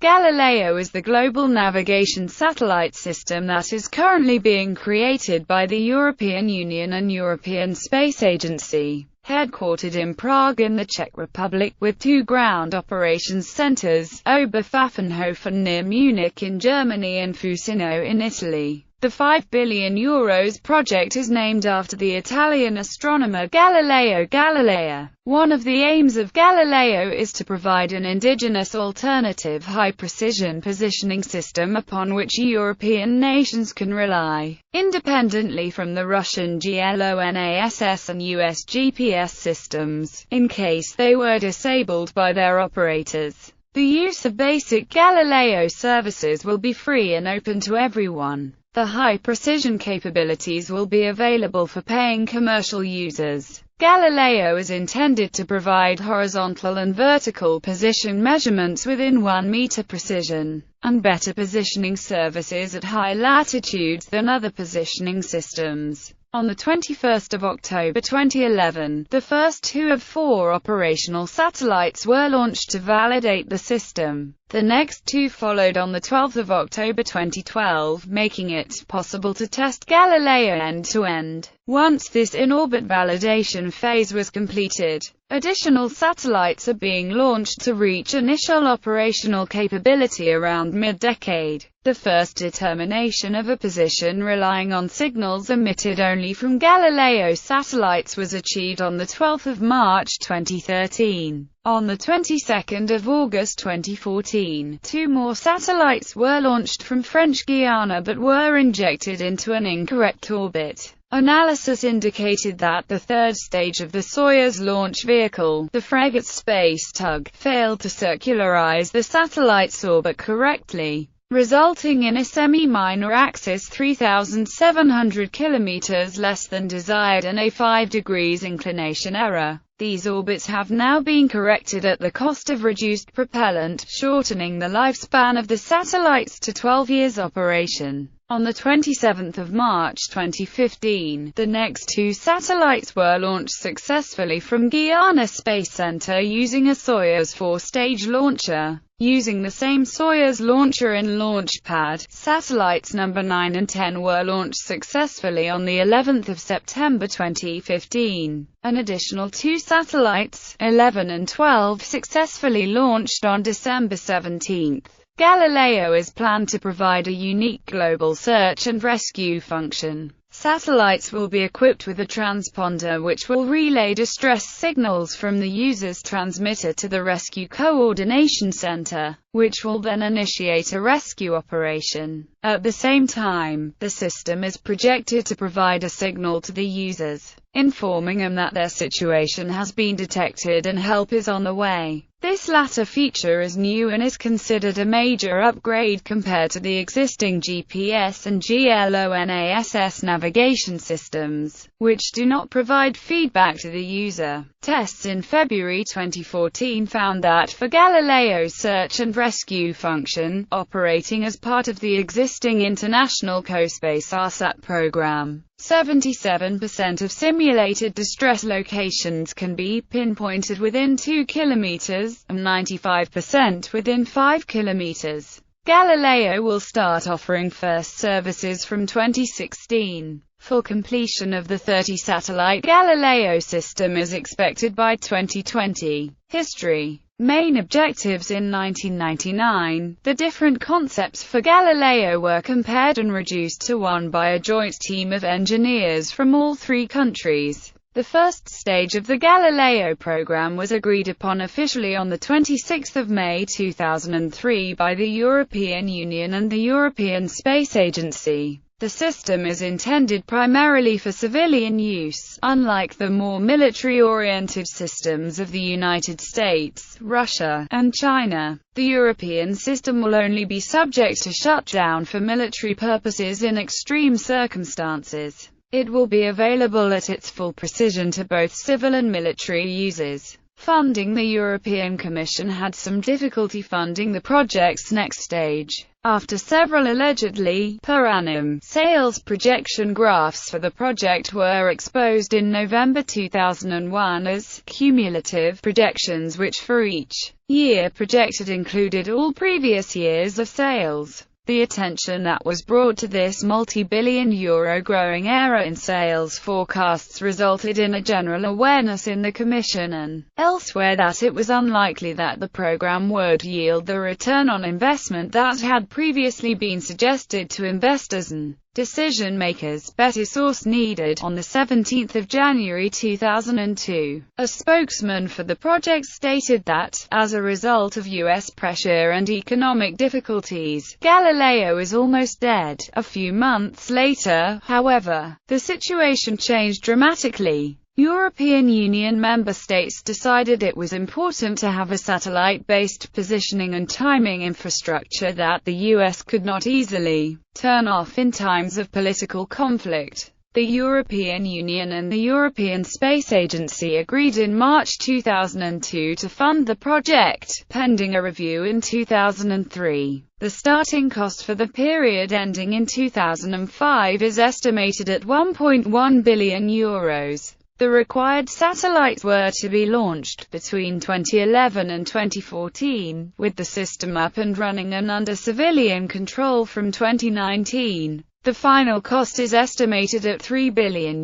Galileo is the global navigation satellite system that is currently being created by the European Union and European Space Agency, headquartered in Prague in the Czech Republic, with two ground operations centers, Oberpfaffenhofen near Munich in Germany and Fusino in Italy. The €5 billion project is named after the Italian astronomer Galileo Galilei. One of the aims of Galileo is to provide an indigenous alternative high-precision positioning system upon which European nations can rely, independently from the Russian GLONASS and US GPS systems, in case they were disabled by their operators. The use of basic Galileo services will be free and open to everyone. The high-precision capabilities will be available for paying commercial users. Galileo is intended to provide horizontal and vertical position measurements within 1 meter precision, and better positioning services at high latitudes than other positioning systems. On 21 October 2011, the first 2 of 4 operational satellites were launched to validate the system. The next 2 followed on 12 October 2012, making it possible to test Galileo end-to-end. Once this in-orbit validation phase was completed, additional satellites are being launched to reach initial operational capability around mid-decade. The first determination of a position relying on signals emitted only from Galileo satellites was achieved on 12 March 2013. On the 22nd of August 2014, 2 more satellites were launched from French Guiana but were injected into an incorrect orbit. Analysis indicated that the third stage of the Soyuz launch vehicle, the frigate space tug, failed to circularize the satellite's orbit correctly, resulting in a semi-minor axis 3,700 kilometers less than desired and a 5 degrees inclination error. These orbits have now been corrected at the cost of reduced propellant, shortening the lifespan of the satellites to 12 years operation. On 27 March 2015, the next 2 satellites were launched successfully from Guiana Space Center using a Soyuz 4-stage launcher. Using the same Soyuz launcher and launch pad, satellites number 9 and 10 were launched successfully on the 11th of September 2015. An additional 2 satellites, 11 and 12, successfully launched on December 17. Galileo is planned to provide a unique global search and rescue function. Satellites will be equipped with a transponder which will relay distress signals from the user's transmitter to the Rescue Coordination Center, which will then initiate a rescue operation. At the same time, the system is projected to provide a signal to the users, informing them that their situation has been detected and help is on the way. This latter feature is new and is considered a major upgrade compared to the existing GPS and GLONASS navigation systems, which do not provide feedback to the user. Tests in February 2014 found that for Galileo's search and rescue function, operating as part of the existing International COSPACE RSAT program, 77% of simulated distress locations can be pinpointed within 2 kilometers, and 95% within 5 kilometers. Galileo will start offering first services from 2016. Full completion of the 30-satellite Galileo system is expected by 2020. History. Main objectives. In 1999, the different concepts for Galileo were compared and reduced to one by a joint team of engineers from all 3 countries. The first stage of the Galileo program was agreed upon officially on 26 May 2003 by the European Union and the European Space Agency. The system is intended primarily for civilian use, unlike the more military-oriented systems of the United States, Russia, and China. The European system will only be subject to shutdown for military purposes in extreme circumstances. It will be available at its full precision to both civil and military users. Funding. The European Commission had some difficulty funding the project's next stage. After several allegedly per annum sales projection graphs for the project were exposed in November 2001 as cumulative projections, which for each year projected included all previous years of sales. The attention that was brought to this multi-billion euro growing error in sales forecasts resulted in a general awareness in the Commission and elsewhere that it was unlikely that the program would yield the return on investment that had previously been suggested to investors and decision-makers. Better source needed. On the 17th of January 2002, a spokesman for the project stated that, as a result of U.S. pressure and economic difficulties, Galileo is almost dead. A few months later, however, the situation changed dramatically. European Union member states decided it was important to have a satellite-based positioning and timing infrastructure that the US could not easily turn off in times of political conflict. The European Union and the European Space Agency agreed in March 2002 to fund the project, pending a review in 2003. The starting cost for the period ending in 2005 is estimated at €1.1 billion. The required satellites were to be launched between 2011 and 2014, with the system up and running and under civilian control from 2019. The final cost is estimated at €3 billion,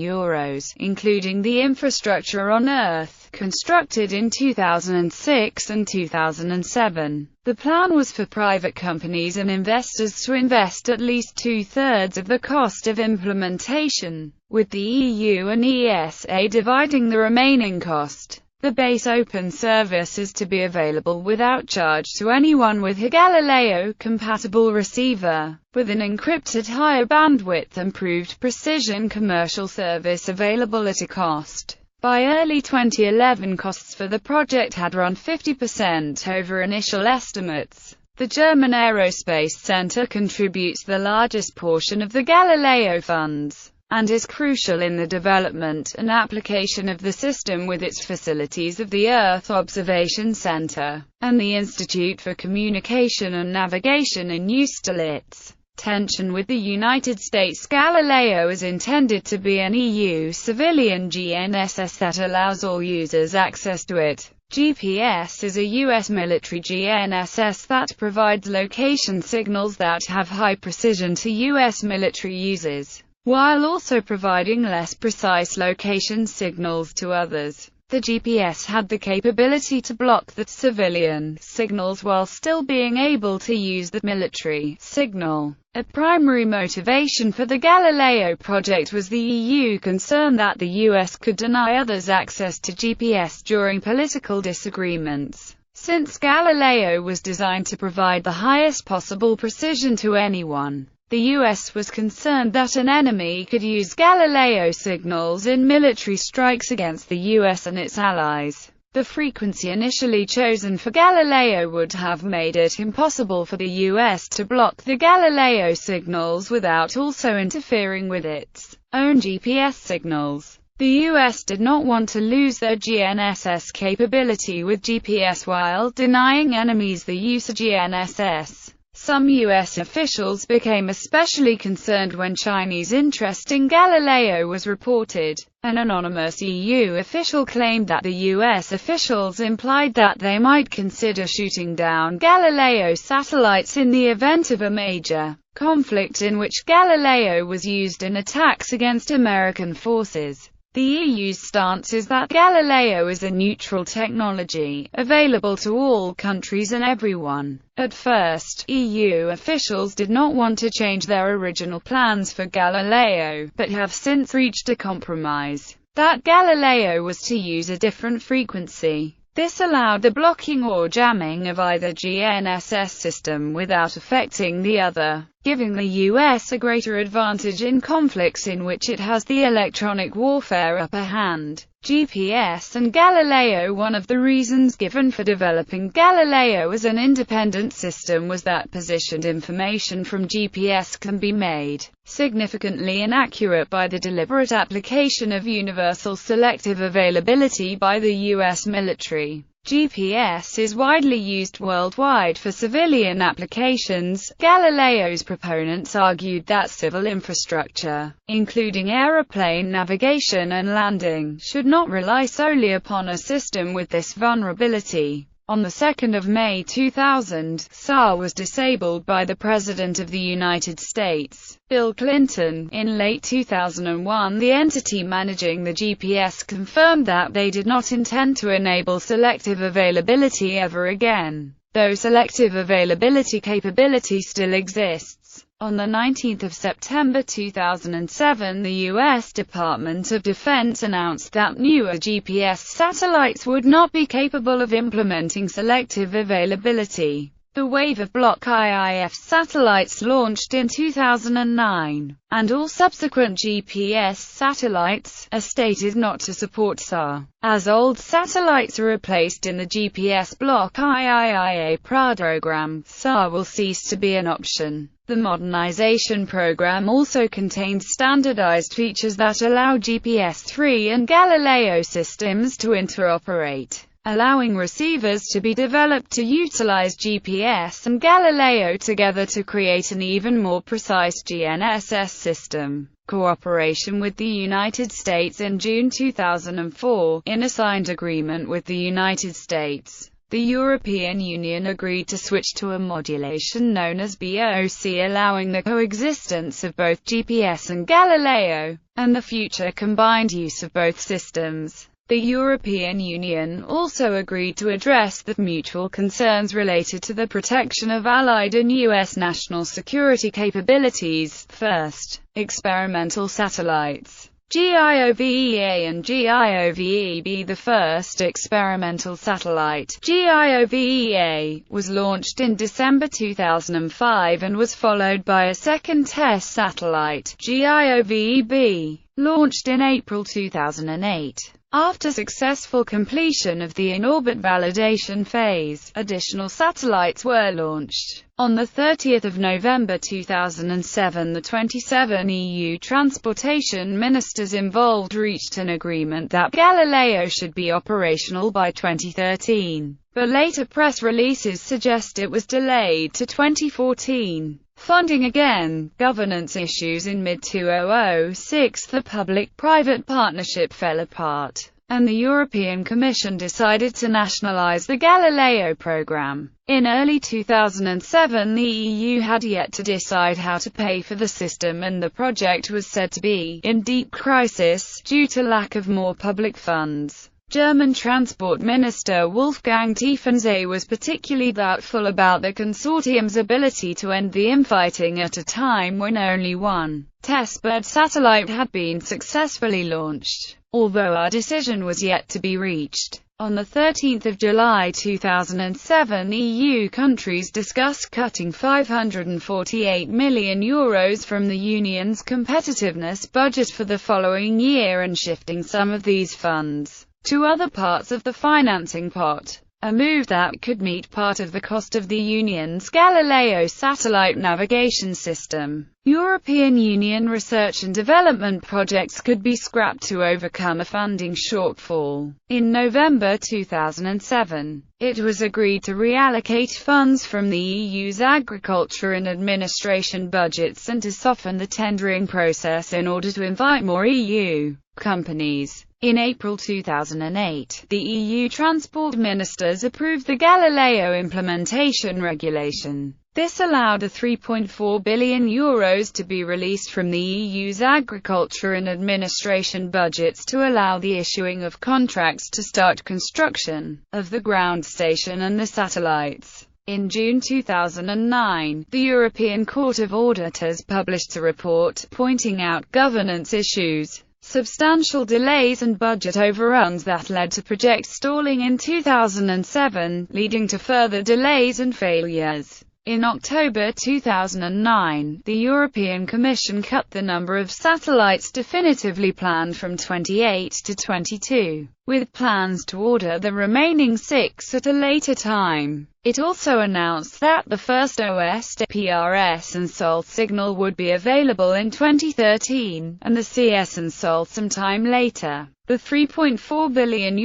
including the infrastructure on Earth, constructed in 2006 and 2007. The plan was for private companies and investors to invest at least two-thirds of the cost of implementation, with the EU and ESA dividing the remaining cost. The base open service is to be available without charge to anyone with a Galileo-compatible receiver, with an encrypted higher bandwidth improved precision commercial service available at a cost. By early 2011, costs for the project had run 50% over initial estimates. The German Aerospace Center contributes the largest portion of the Galileo funds, and is crucial in the development and application of the system with its facilities of the Earth Observation Center, and the Institute for Communication and Navigation in Austerlitz. Tension with the United States. Galileo is intended to be an EU civilian GNSS that allows all users access to it. GPS is a U.S. military GNSS that provides location signals that have high precision to U.S. military users, while also providing less precise location signals to others. The GPS had the capability to block the civilian signals while still being able to use the military signal. A primary motivation for the Galileo project was the EU concern that the US could deny others access to GPS during political disagreements. Since Galileo was designed to provide the highest possible precision to anyone, the US was concerned that an enemy could use Galileo signals in military strikes against the US and its allies. The frequency initially chosen for Galileo would have made it impossible for the US to block the Galileo signals without also interfering with its own GPS signals. The US did not want to lose their GNSS capability with GPS while denying enemies the use of GNSS. Some U.S. officials became especially concerned when Chinese interest in Galileo was reported. An anonymous EU official claimed that the U.S. officials implied that they might consider shooting down Galileo satellites in the event of a major conflict in which Galileo was used in attacks against American forces. The EU's stance is that Galileo is a neutral technology, available to all countries and everyone. At first, EU officials did not want to change their original plans for Galileo, but have since reached a compromise that Galileo was to use a different frequency. This allowed the blocking or jamming of either GNSS system without affecting the other, giving the US a greater advantage in conflicts in which it has the electronic warfare upper hand. GPS and Galileo. One of the reasons given for developing Galileo as an independent system was that positioned information from GPS can be made significantly inaccurate by the deliberate application of universal selective availability by the US military. GPS is widely used worldwide for civilian applications. Galileo's proponents argued that civil infrastructure, including aeroplane navigation and landing, should not rely solely upon a system with this vulnerability. On the 2nd of May 2000, SAR was disabled by the President of the United States, Bill Clinton. In late 2001, the entity managing the GPS confirmed that they did not intend to enable selective availability ever again, though selective availability capability still exists. On 19 September 2007, the U.S. Department of Defense announced that newer GPS satellites would not be capable of implementing selective availability. The wave of Block IIF satellites launched in 2009, and all subsequent GPS satellites, are stated not to support SAR. As old satellites are replaced in the GPS Block IIIA program, SAR will cease to be an option. The modernization program also contains standardized features that allow GPS-3 and Galileo systems to interoperate, allowing receivers to be developed to utilize GPS and Galileo together to create an even more precise GNSS system. Cooperation with the United States. In June 2004, in a signed agreement with the United States, the European Union agreed to switch to a modulation known as BOC, allowing the coexistence of both GPS and Galileo, and the future combined use of both systems. The European Union also agreed to address the mutual concerns related to the protection of Allied and U.S. national security capabilities. First, experimental satellites. GIOVEA and GIOVEB. The first experimental satellite, GIOVEA, was launched in December 2005 and was followed by a second test satellite, GIOVEB, launched in April 2008. After successful completion of the in-orbit validation phase, additional satellites were launched. On 30 November 2007, the 27 EU transportation ministers involved reached an agreement that Galileo should be operational by 2013, but later press releases suggest it was delayed to 2014. Funding again, governance issues. In mid-2006, the public-private partnership fell apart, and the European Commission decided to nationalize the Galileo program. In early 2007, the EU had yet to decide how to pay for the system, and the project was said to be in deep crisis due to lack of more public funds. German Transport Minister Wolfgang Tiefensee was particularly doubtful about the consortium's ability to end the infighting at a time when only one testbed satellite had been successfully launched, although our decision was yet to be reached. On 13 July 2007, EU countries discussed cutting €548 million from the Union's competitiveness budget for the following year and shifting some of these funds to other parts of the financing pot, a move that could meet part of the cost of the Union's Galileo satellite navigation system. European Union research and development projects could be scrapped to overcome a funding shortfall. In November 2007, it was agreed to reallocate funds from the EU's agriculture and administration budgets and to soften the tendering process in order to invite more EU companies. In April 2008, the EU transport ministers approved the Galileo Implementation Regulation. This allowed a €3.4 billion to be released from the EU's agriculture and administration budgets to allow the issuing of contracts to start construction of the ground station and the satellites. In June 2009, the European Court of Auditors published a report pointing out governance issues, substantial delays and budget overruns that led to project stalling in 2007, leading to further delays and failures. In October 2009, the European Commission cut the number of satellites definitively planned from 28 to 22, with plans to order the remaining 6 at a later time. It also announced that the first OST, PRS and SOL signal would be available in 2013, and the CS and SOL sometime later. The €3.4 billion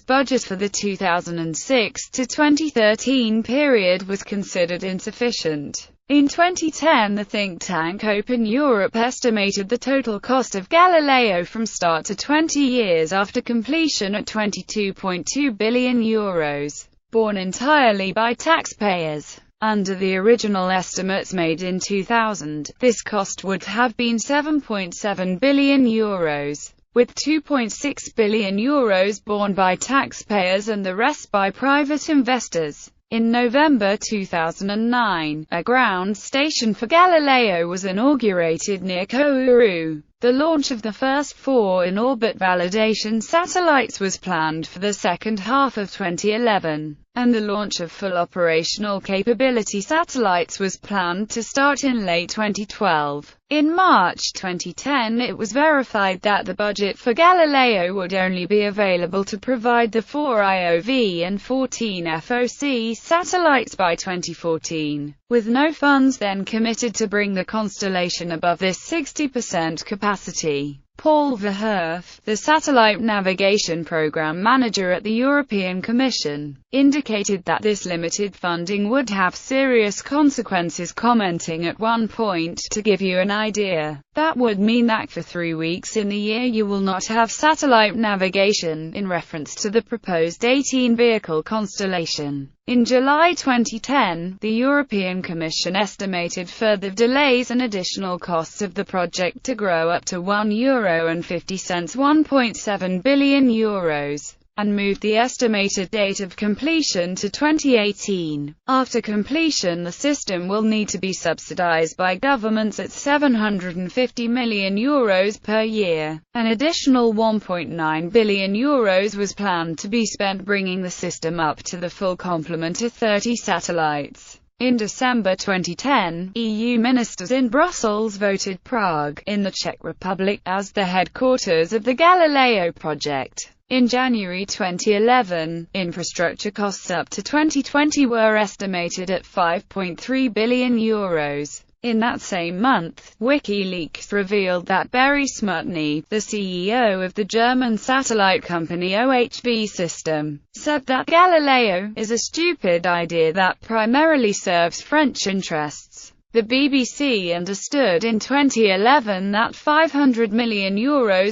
budget for the 2006 to 2013 period was considered insufficient. In 2010, the think tank Open Europe estimated the total cost of Galileo from start to 20 years after completion at €22.2 billion, borne entirely by taxpayers. Under the original estimates made in 2000, this cost would have been €7.7 billion. With €2.6 billion borne by taxpayers and the rest by private investors. In November 2009, a ground station for Galileo was inaugurated near Kourou. The launch of the first 4 in-orbit validation satellites was planned for the second half of 2011, and the launch of full operational capability satellites was planned to start in late 2012. In March 2010, it was verified that the budget for Galileo would only be available to provide the 4 IOV and 14 FOC satellites by 2014, with no funds then committed to bring the constellation above this 60% capacity. Paul Verhoef, the Satellite Navigation Program Manager at the European Commission, indicated that this limited funding would have serious consequences, commenting at one point, "To give you an idea, that would mean that for 3 weeks in the year you will not have satellite navigation," in reference to the proposed 18-vehicle constellation. In July 2010, the European Commission estimated further delays and additional costs of the project to grow up to €1.50, €1.7 billion, and moved the estimated date of completion to 2018. After completion, the system will need to be subsidized by governments at €750 million per year. An additional €1.9 billion was planned to be spent bringing the system up to the full complement of 30 satellites. In December 2010, EU ministers in Brussels voted Prague, in the Czech Republic, as the headquarters of the Galileo project. In January 2011, infrastructure costs up to 2020 were estimated at €5.3 billion. In that same month, WikiLeaks revealed that Barry Smutny, the CEO of the German satellite company OHB System, said that Galileo is a stupid idea that primarily serves French interests. The BBC understood in 2011 that €500 million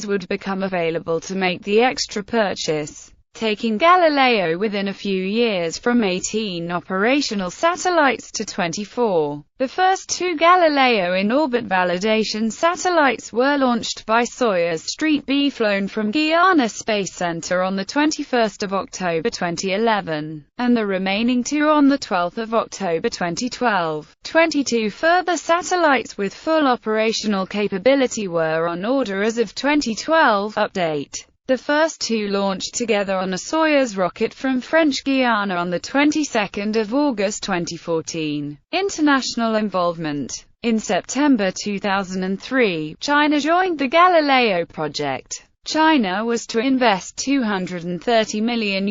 would become available to make the extra purchase, taking Galileo within a few years from 18 operational satellites to 24. The first 2 Galileo in-orbit validation satellites were launched by Soyuz Street B, flown from Guiana Space Center on 21 October 2011, and the remaining 2 on 12 October 2012. 22 further satellites with full operational capability were on order as of 2012 update. The first 2 launched together on a Soyuz rocket from French Guiana on the 22nd of August 2014. International involvement. In September 2003, China joined the Galileo project. China was to invest €230 million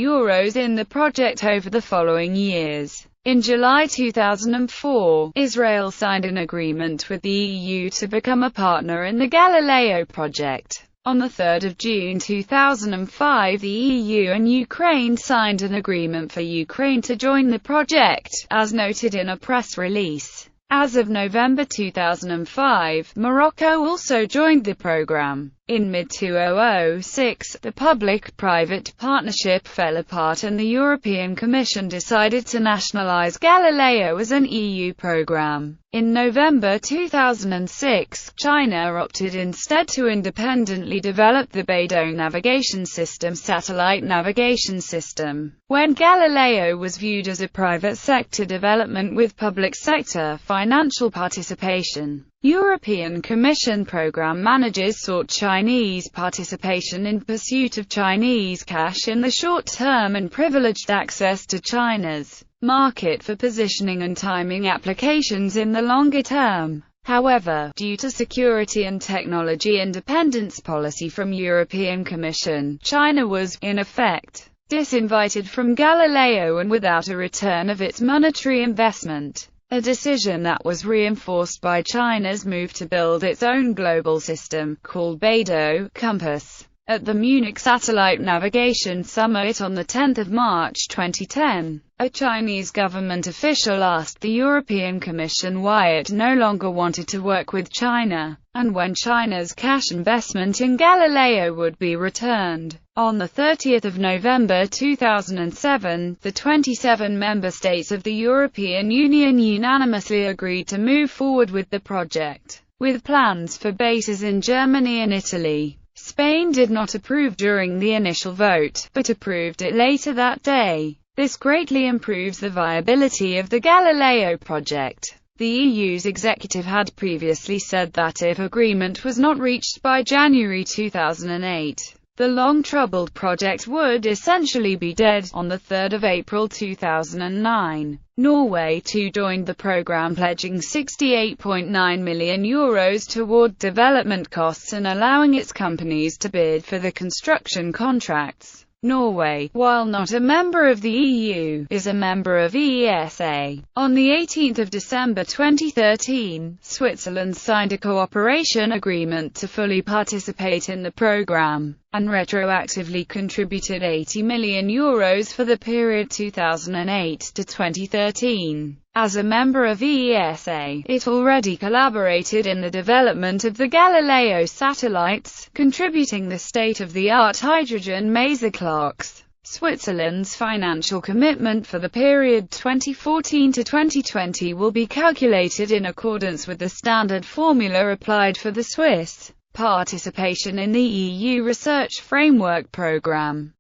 in the project over the following years. In July 2004, Israel signed an agreement with the EU to become a partner in the Galileo project. On 3 June 2005, the EU and Ukraine signed an agreement for Ukraine to join the project, as noted in a press release. As of November 2005, Morocco also joined the program. In mid-2006, the public-private partnership fell apart and the European Commission decided to nationalize Galileo as an EU program. In November 2006, China opted instead to independently develop the Beidou navigation system, satellite navigation system, when Galileo was viewed as a private sector development with public sector financial participation. European Commission program managers sought Chinese participation in pursuit of Chinese cash in the short term and privileged access to China's market for positioning and timing applications in the longer term. However, due to security and technology independence policy from European Commission, China was, in effect, disinvited from Galileo and without a return of its monetary investment. A decision that was reinforced by China's move to build its own global system, called Beidou Compass. At the Munich Satellite Navigation Summit on 10 March 2010, a Chinese government official asked the European Commission why it no longer wanted to work with China, and when China's cash investment in Galileo would be returned. On 30 November 2007, the 27 member states of the European Union unanimously agreed to move forward with the project, with plans for bases in Germany and Italy. Spain did not approve during the initial vote, but approved it later that day. This greatly improves the viability of the Galileo project. The EU's executive had previously said that if agreement was not reached by January 2008, the long-troubled project would essentially be dead. On 3 April 2009, Norway too joined the program, pledging €68.9 million toward development costs and allowing its companies to bid for the construction contracts. Norway, while not a member of the EU, is a member of ESA. On 18 December 2013, Switzerland signed a cooperation agreement to fully participate in the program, and retroactively contributed €80 million for the period 2008 to 2013. As a member of ESA, it already collaborated in the development of the Galileo satellites, contributing the state-of-the-art hydrogen maser clocks. Switzerland's financial commitment for the period 2014 to 2020 will be calculated in accordance with the standard formula applied for the Swiss participation in the EU Research Framework Programme.